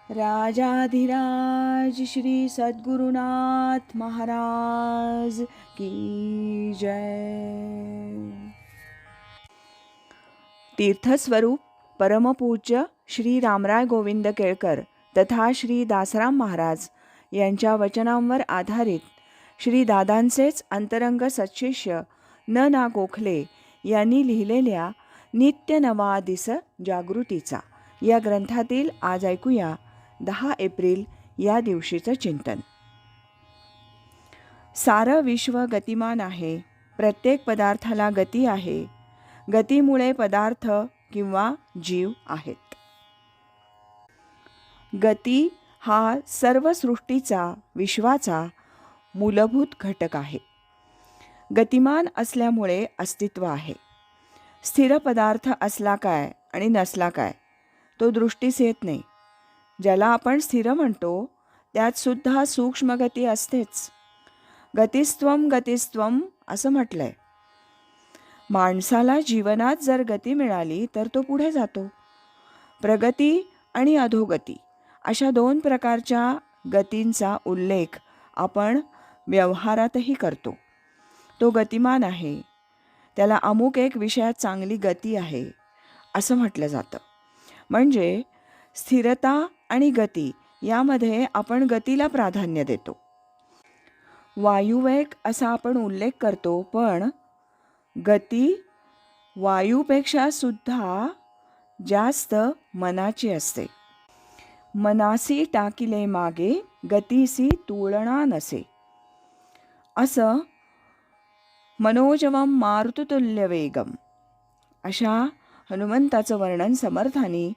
राजाधिराज श्री सद्गुरुनाथ महाराज की जय। तीर्थस्वरूप परमपूज्य श्री रामराय गोविंद केळकर तथा श्री दासराम महाराज यांच्या वचनांवर आधारित श्री दादांचेच अंतरंग सत्शिष्य न गोखले यांनी लिहिलेल्या नित्य नवा दिस जागृतीचा या ग्रंथातील आज ऐकूया 10 एप्रिल या दिवशीचं चिंतन. सारं विश्व गतिमान आहे. प्रत्येक पदार्थाला गती आहे. गतीमुळे पदार्थ किंवा जीव आहेत. गती हा सर्व सृष्टीचा, विश्वाचा मूलभूत घटक आहे. गतिमान असल्यामुळे अस्तित्व आहे. स्थिर पदार्थ असला काय आणि नसला काय तो दृष्टीस येत नाही. ज्याला आपण स्थिर म्हणतो त्यात सुद्धा सूक्ष्म गती असतेच. गतिस्त्वम गतिस्त्वम असं म्हटलंय. माणसाला जीवनात जर गती मिळाली तर तो पुढे जातो. प्रगती आणि अधोगती अशा 2 प्रकारच्या गतींचा उल्लेख आपण व्यवहारातही करतो. तो गतिमान आहे, त्याला अमुक एक विषयात चांगली गती आहे असं म्हटलं जातं. म्हणजे स्थिरता आणि गती यामध्ये आपण गतीला प्राधान्य देतो. वायुवेग असा आपण उल्लेख करतो, पण गती वायूपेक्षा सुद्धा जास्त मनाची असते. मनासी टाकिले मागे गतीसी तुलना नसे असं मनोजवम मारुततुल्य वेगम अशा हनुमंताचं वर्णन समर्थांनी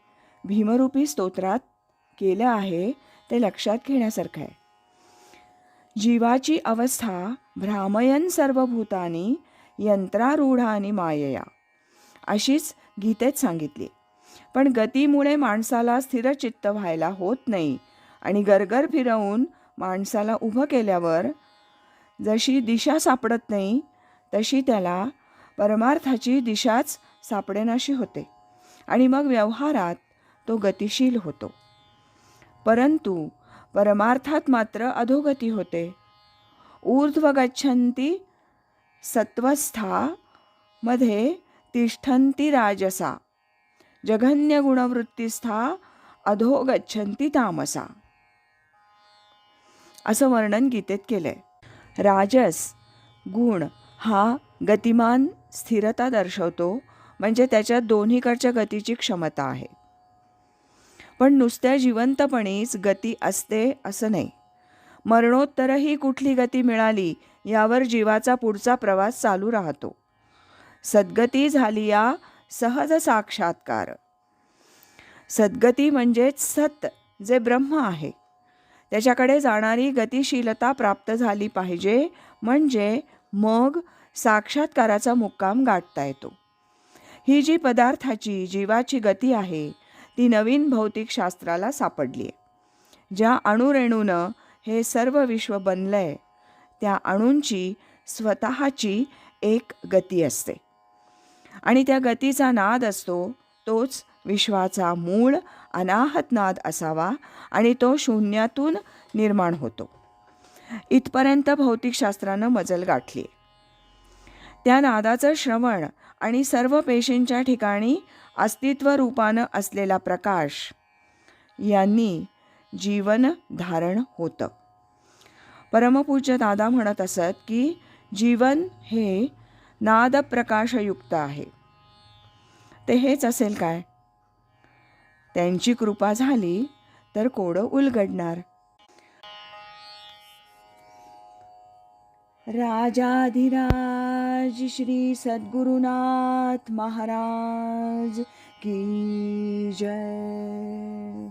भीमरूपी स्तोत्रात केलं आहे. ते लक्षात घेण्यासारखं आहे. जीवाची अवस्था भ्रामयन सर्वभूतानी यंत्रारूढानी मायया अशीच गीतेत सांगितली. पण गतीमुळे माणसाला स्थिरचित्त व्हायला होत नाही आणि गरगर फिरवून माणसाला उभं केल्यावर जशी दिशा सापडत नाही तशी त्याला परमार्थाची दिशाच सापडेनाशी होते आणि मग व्यवहारात तो गतिशील होतो. परंतु परमार्थात मात्र अधोगती होते. ऊर्ध्व गच्छन्ति सत्वस्था मध्ये तिष्ठन्ति राजसा जघन्य गुणवृत्तिस्था अधो गच्छन्ति तामसा असं वर्णन गीतेत केलंय. राजस गुण हा गतिमान स्थिरता दर्शवतो, म्हणजे त्याच्यात दोन्हीकडच्या गतीची क्षमता आहे. पण नुसत्या जिवंतपणीच गती असते असं नाही. मरणोत्तरही कुठली गती मिळाली यावर जीवाचा पुढचा प्रवास चालू राहतो. सद्गती झाली या सहज साक्षात्कार. सद्गती म्हणजेच सत जे ब्रह्म आहे त्याच्याकडे जाणारी गतिशीलता प्राप्त झाली पाहिजे, म्हणजे मग साक्षात्काराचा मुक्काम गाठता येतो. ही जी पदार्थाची जीवाची गती आहे ती नवीन भौतिक शास्त्राला सापडली आहे. ज्या अणुरेणूनं हे सर्व विश्व बनलंय त्या अणूंची स्वतःची एक गती असते आणि त्या गतीचा नाद असतो तोच विश्वाचा मूळ अनाहत नाद असावा आणि तो शून्यातून निर्माण होतो. इथपर्यंत भौतिकशास्त्रानं मजल गाठली. त्या नादाचं श्रवण आणि सर्व पेशींच्या ठिकाणी अस्तित्व रूपानं असलेला प्रकाश यांनी जीवन धारण होतं. परमपूज्य दादा म्हणत असत की जीवन हे नाद प्रकाशयुक्त आहे. ते हेच असेल काय? त्यांची कृपा झाली तर कोडं उलगडणार. राजाधिराज श्री सद्गुरुनाथ महाराज की जय.